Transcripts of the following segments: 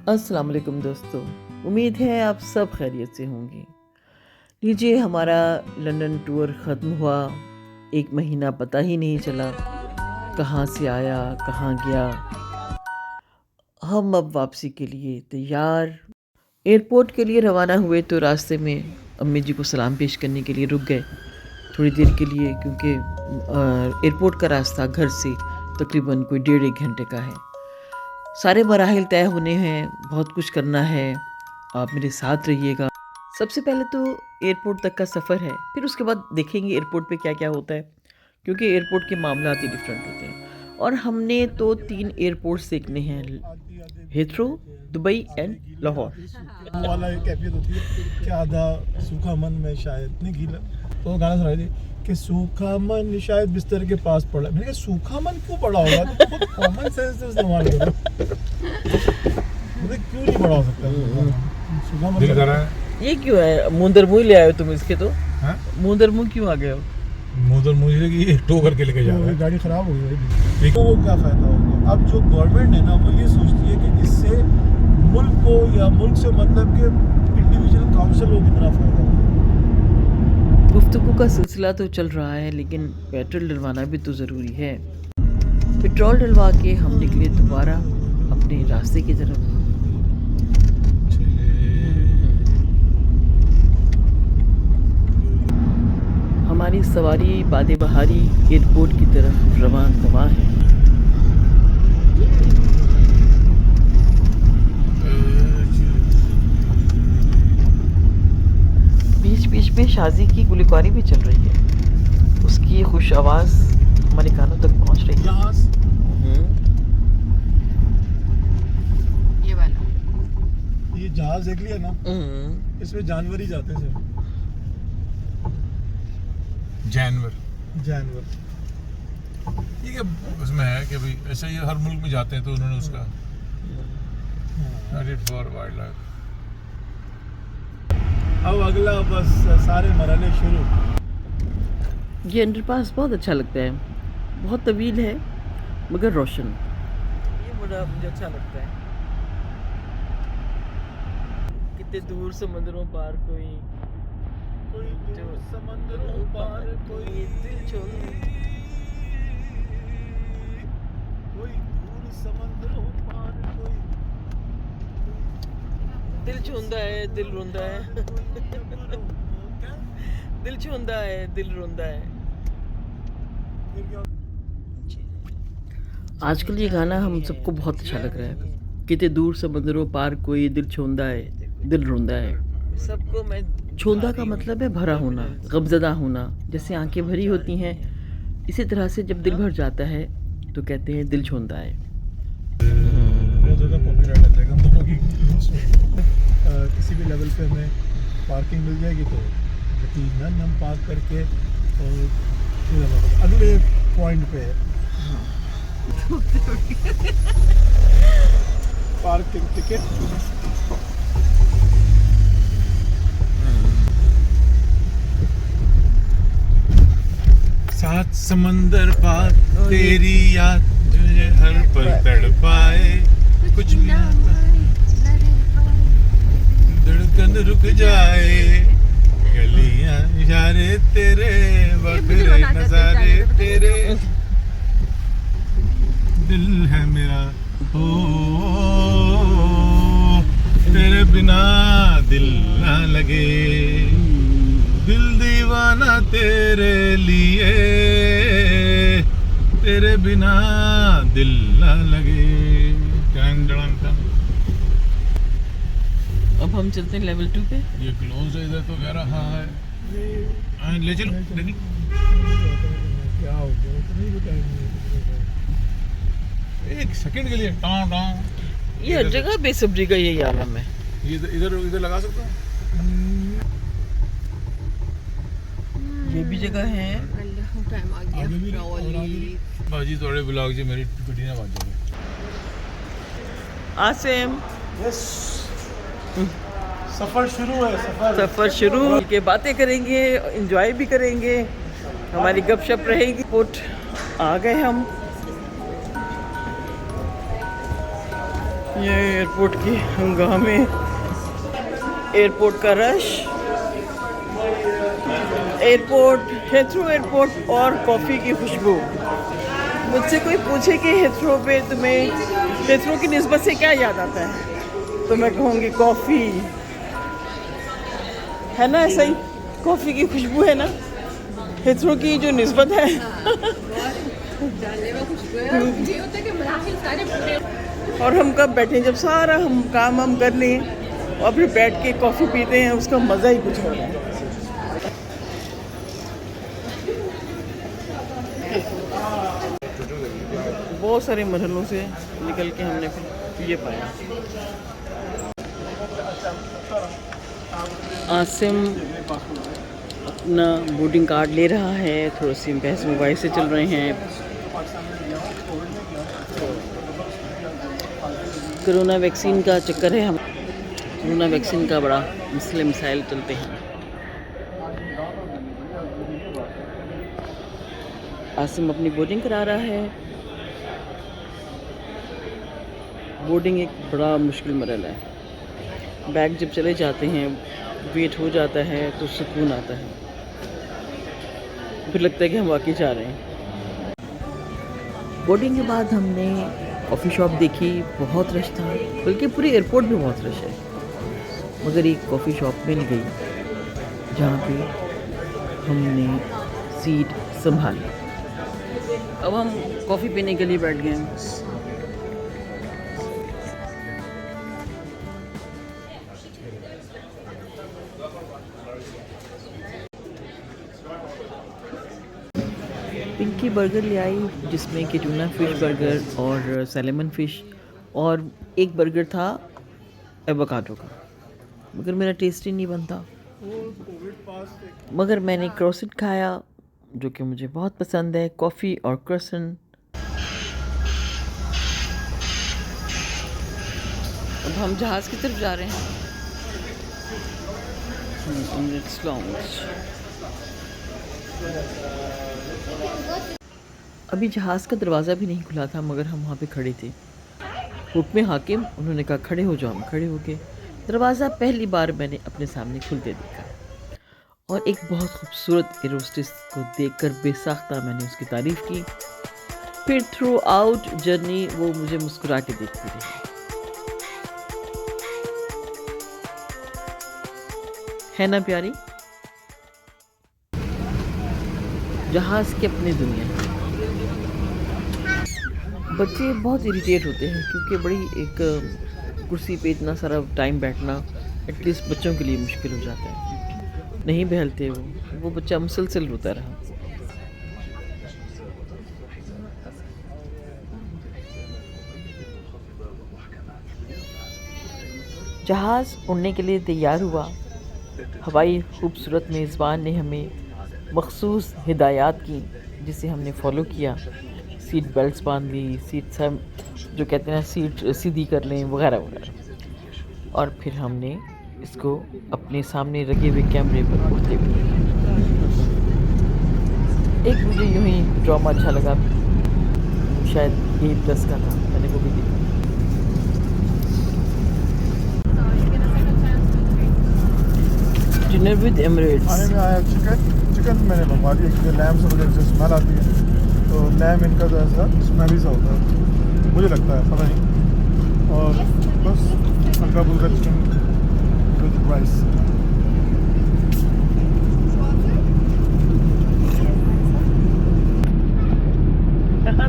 अस्सलाम वालेकुम दोस्तों, उम्मीद है आप सब खैरियत से होंगे। लीजिए, हमारा लंदन टूर ख़त्म हुआ। 1 महीना पता ही नहीं चला कहाँ से आया कहाँ गया। हम अब वापसी के लिए तैयार। एयरपोर्ट के लिए रवाना हुए तो रास्ते में अम्मी जी को सलाम पेश करने के लिए रुक गए थोड़ी देर के लिए, क्योंकि एयरपोर्ट का रास्ता घर से तकरीबन कोई 1.5 घंटे का है। सारे मराहिल तय होने हैं, बहुत कुछ करना है। आप मेरे साथ रहिएगा। सबसे पहले तो एयरपोर्ट तक का सफ़र है, फिर उसके बाद देखेंगे एयरपोर्ट पे क्या क्या होता है, क्योंकि एयरपोर्ट के मामलात ही डिफरेंट होते हैं। और हमने तो 3 एयरपोर्ट्स देखने हैं, हीथ्रो, दुबई एंड लाहौर। वो वाला एक कैफियत होती है कि आधा सूखा मन में शायद नहीं गीला, तो गाना सुनाई थी कि सूखा मन शायद बिस्तर के पास पड़ा। मैंने कहा सूखा मन क्यों पड़ा होगा, तो खुद कॉमन सेंस से इस्तेमाल करो। मतलब क्यों नहीं पड़ा हो सकता सूखा मन दिल कर रहा है। ये क्यों है? मुंदर मुंह ले आए हो तुम इसके? तो मुंदर मुंह क्यों आ गए हो? मुंदर मुझे की टो करके लेके जा रहा है, गाड़ी खराब हो गई। तो वो क्या फायदा होगा? अब जो गवर्नमेंट है ना, वो ये सोचती है कि इससे मुल्क को, या मुल्क से मतलब कि इंडिविजुअल काउंसिल को कितना फायदा होगा। गुफ्तगू का सिलसिला तो चल रहा है, लेकिन पेट्रोल डलवाना भी तो ज़रूरी है। पेट्रोल डलवा के हम निकले दोबारा अपने रास्ते की तरफ। हमारी सवारी बादे बहारी एयरपोर्ट की तरफ रवान दवा है। बीच बीच में शाजी की गुलकारी भी चल रही है, उसकी खुश आवाज़ हमारे कानों तक पहुंच रही है। ये वाला, ये जहाज देख लिया ना, इसमें जानवर ही जाते थे। जानवर ठीक है, उसमें है कि भाई ऐसे ही हर मुल्क में जाते हैं, तो उन्होंने उसका फॉर वाइल्ड लाइफ। अब अगला बस सारे मरहले शुरू। ये अंडरपास बहुत अच्छा लगता है, बहुत तवील है मगर रोशन। ये बड़ा मुझे अच्छा लगता है। कितने दूर समंदरों पार कोई दूर समंदरों पार कोई दिल दूर समंदरों पार कोई दिल छूंदा है, दिल रोंदा है। दिल छूंदा है, दिल रोंदा है। आजकल ये गाना हम सबको बहुत अच्छा लग रहा है। कितने दूर समंदरों पार कोई दिल छूंदा है, दिल रोंदा है। सबको मैं छूंदा का मतलब है भरा होना, गमज़दा होना। जैसे आंखें भरी होती हैं, इसी तरह से जब दिल भर जाता है तो कहते हैं दिल छूंदा है। बहुत ज़्यादा कॉपीराइट लग जाएगा हम दोनों की। किसी भी लेवल पे हमें पार्किंग मिल जाएगी तो यकीनन हम पार्क करके और फिर अगले पॉइंट पे पार्किंग टिकट। सात समंदर पार तेरी याद तुझे हर पल तड़पाए, कुछ भी धड़कन रुक जाए, गलियां इशारे तेरे, वक्रे नजारे तेरे, दिल है मेरा ओ तेरे बिना दिल ना लगे, दिल दीवाना तेरे लिए, तेरे बिना दिल ना लगे। अब हम चलते हैं लेवल 2 पे। ये क्लोज है, इधर तो कह रहा है ले चलो, लेकिन क्या हो गया, इतना ही टाइम एक सेकंड के लिए टाँ टाँ। ये हर जगह बेसब्री का यही आलम है। ये इधर इधर लगा सकता हूँ। ये भी जगह है। टाइम आ गया। बाजी थोड़े ब्लॉग जी मेरी पिटी ना बाजू में। आसिम, यस, सफर शुरू है। सफ़र शुरू के बातें करेंगे, एंजॉय भी करेंगे, हमारी गपशप रहेगी। पुट आ गए हम ये एयरपोर्ट की हंगामे, एयरपोर्ट का रश, एयरपोर्ट, हेथ्रो एयरपोर्ट और कॉफ़ी की खुशबू। मुझसे कोई पूछे कि हेथ्रो पे तुम्हें हेथ्रो की निस्बत से क्या याद आता है, तो मैं कहूँगी कॉफ़ी, है ना? ऐसा ही कॉफ़ी की खुशबू है ना हेथ्रो की जो निस्बत है। जानलेवा खुशबू है। और ये होता है कि मराहिल सारे पूरे और हम कब बैठे, जब सारा हम काम हम कर लें और फिर बैठ के कॉफ़ी पीते हैं, उसका मज़ा ही कुछ और है। बहुत सारे मरहलों से निकल के हमने फिर ये पाया। आसिम अपना बोर्डिंग कार्ड ले रहा है, थोड़ी सी बहस मोबाइल से चल रहे हैं। कोरोना वैक्सीन का चक्कर है, हम कोरोना वैक्सीन का बड़ा मसले मसाइल चलते हैं। आसिम अपनी बोर्डिंग करा रहा है। बोर्डिंग एक बड़ा मुश्किल मरहला है। बैग जब चले जाते हैं, वेट हो जाता है तो सुकून आता है, फिर लगता है कि हम वाकई जा रहे हैं। बोर्डिंग के बाद हमने कॉफ़ी शॉप देखी, बहुत रश था, बल्कि पूरे एयरपोर्ट में बहुत रश है, मगर एक कॉफ़ी शॉप मिल गई जहाँ पे हमने सीट संभाली। अब हम कॉफ़ी पीने के लिए बैठ गए हैं। पिंकी बर्गर ले आई, जिसमें कि टूना फिश बर्गर और सैलमन फिश, और एक बर्गर था एवोकाडो का, मगर मेरा टेस्ट ही नहीं बनता। मगर मैंने क्रॉसेंट खाया जो कि मुझे बहुत पसंद है, कॉफ़ी और क्रॉसेंट। अब हम जहाज़ की तरफ जा रहे हैं। Emirates launch. अभी जहाज़ का दरवाज़ा भी नहीं खुला था, मगर हम वहाँ पे खड़े थे। हुक्म हाकिम, उन्होंने कहा खड़े हो जाओ। हम खड़े हो गए। दरवाज़ा पहली बार मैंने अपने सामने खुलते देखा, और एक बहुत खूबसूरत एरोस्टेस को देखकर बेसाख्ता मैंने उसकी तारीफ़ की। फिर थ्रू आउट जर्नी वो मुझे मुस्कुरा के देखती रही। है ना प्यारी? जहाज़ की अपनी दुनिया। बच्चे बहुत इरिटेट होते हैं क्योंकि बड़ी एक कुर्सी पे इतना सारा टाइम बैठना एटलीस्ट बच्चों के लिए मुश्किल हो जाता है। नहीं बहलते वो बच्चा मुसलसल रोता रहा। जहाज़ उड़ने के लिए तैयार हुआ। हवाई खूबसूरत मेज़बान ने हमें मखसूस हिदायत की, जिसे हमने फ़ॉलो किया। सीट बेल्ट्स बांध ली, सीट सब जो कहते हैं सीट सीधी कर लें वगैरह वगैरह, और फिर हमने इसको अपने सामने रखे हुए कैमरे पर उड़ते हुए। एक मुझे यूँ ही ड्रामा अच्छा लगा, शायद ये प्लस का था, मैंने वो भी देखा। Dinner with Emirates. खाने में आया चिकन मैंने मंगवा दिया क्योंकि लैम से मुझे जैसे स्मेल आती है, तो लैम इनका जो ऐसा स्मेली सा होता है, मुझे लगता है, पता नहीं। और बस हल्का फुल्का chicken with rice.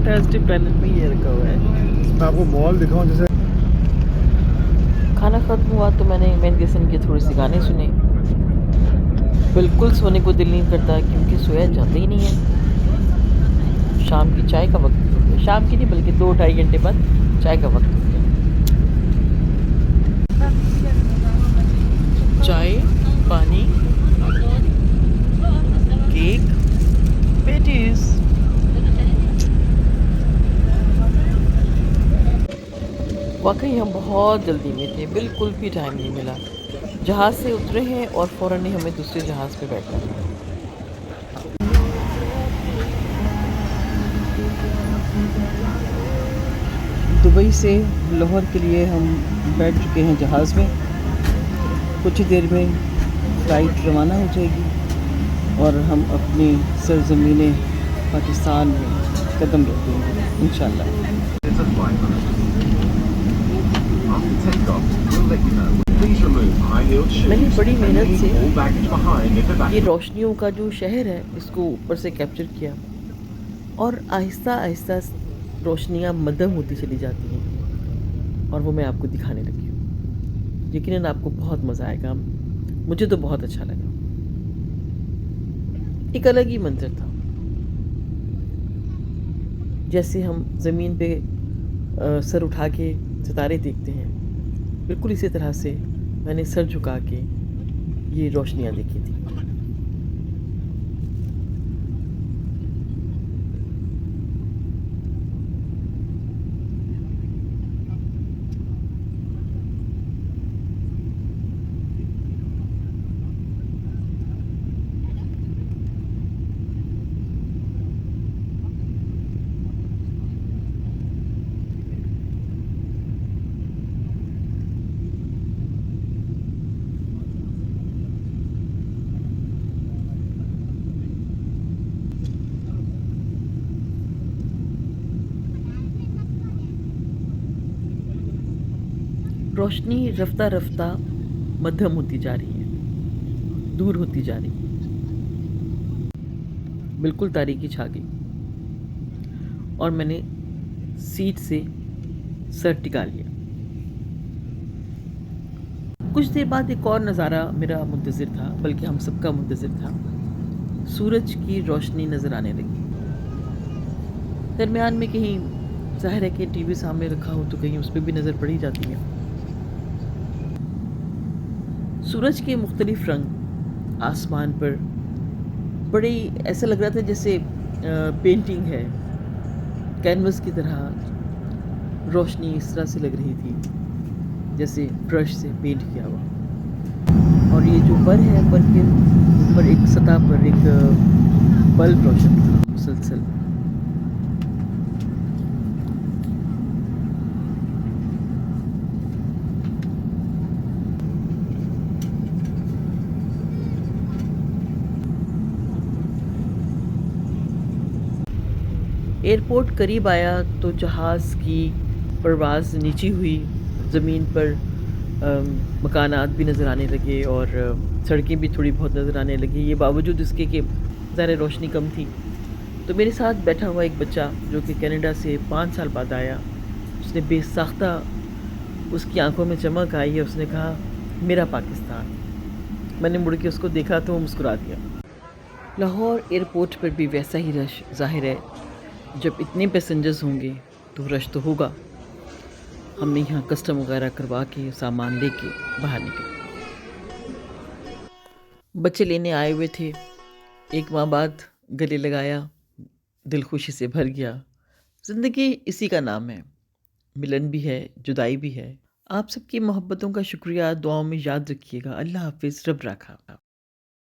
Thursday planet में ये रखा हुआ है। मैं आपको मॉल दिखाऊं जैसे। खाना ख़त्म हुआ तो मैंने मेहंदी हसन के थोड़े से गाने सुने। बिल्कुल सोने को दिल नहीं करता क्योंकि सोया जाता ही नहीं है। शाम की चाय का वक्त हो गया, शाम की नहीं बल्कि 2-2.5 घंटे बाद चाय का वक्त हो गया। चाय, पानी, केक, पेटीज। वाकई हम बहुत जल्दी में थे, बिल्कुल भी टाइम नहीं मिला। जहाज़ से उतरे हैं और फ़ौरन ही हमें दूसरे जहाज़ पे बैठना था। दुबई से लाहौर के लिए हम बैठ चुके हैं जहाज़ में। कुछ ही देर में फ़्लाइट रवाना हो जाएगी और हम अपनी सरज़मीन पाकिस्तान में कदम रखेंगे इंशाअल्लाह। It's a flight After takeoff, we'll let you know. Please remove high-heeled shoes मैंने बड़ी and मेहनत leave से all baggage behind in the back. ये रोशनियों का जो शहर है इसको ऊपर से कैप्चर किया और आहिस्ता आहिस्ता रोशनियाँ मद्धम होती चली जाती हैं और वो मैं आपको दिखाने लगी हूँ। यकीनन आपको बहुत मज़ा आएगा, मुझे तो बहुत अच्छा लगा। एक अलग ही मंजर था, जैसे हम ज़मीन पे सर उठा के सितारे देखते हैं, बिल्कुल इसी तरह से मैंने सर झुका के ये रोशनियाँ देखी थी। रोशनी रफ्ता रफ्ता मध्यम होती जा रही है, दूर होती जा रही है, बिल्कुल तारीकी छा गई और मैंने सीट से सर टिका लिया। कुछ देर बाद एक और नज़ारा मेरा मुंतज़िर था, बल्कि हम सबका मुंतज़िर था। सूरज की रोशनी नज़र आने लगी। दरमियान में कहीं ज़ाहिर है कि टीवी सामने रखा हो तो कहीं उस पर भी नज़र पड़ी जाती है। सूरज के मुख्तलिफ रंग आसमान पर बड़े ऐसा लग रहा था जैसे पेंटिंग है, कैनवस की तरह रोशनी इस तरह से लग रही थी जैसे ब्रश से पेंट किया हुआ। और ये जो पर है, पर के ऊपर एक सतह पर एक बल्ब रोशन था मुसलसल। एयरपोर्ट करीब आया तो जहाज़ की परवाज़ नीची हुई, ज़मीन पर मकानात भी नज़र आने लगे और सड़कें भी थोड़ी बहुत नज़र आने लगी। ये बावजूद इसके कि ज़रा रोशनी कम थी। तो मेरे साथ बैठा हुआ एक बच्चा जो कि कनाडा से 5 साल बाद आया, उसने बेसाख्ता, उसकी आंखों में चमक आई है। उसने कहा, मेरा पाकिस्तान। मैंने मुड़ के उसको देखा तो वो मुस्कुरा दिया। लाहौर एयरपोर्ट पर भी वैसा ही रश ज़ाहिर है, जब इतने पैसेंजर्स होंगे तो रश तो होगा। हमने यहाँ कस्टम वगैरह करवा के सामान लेके बाहर निकले। बच्चे लेने आए हुए थे, एक माह बाद गले लगाया, दिल खुशी से भर गया। ज़िंदगी इसी का नाम है, मिलन भी है, जुदाई भी है। आप सबकी मोहब्बतों का शुक्रिया, दुआओं में याद रखिएगा। अल्लाह हाफ़िज़, रब राखा।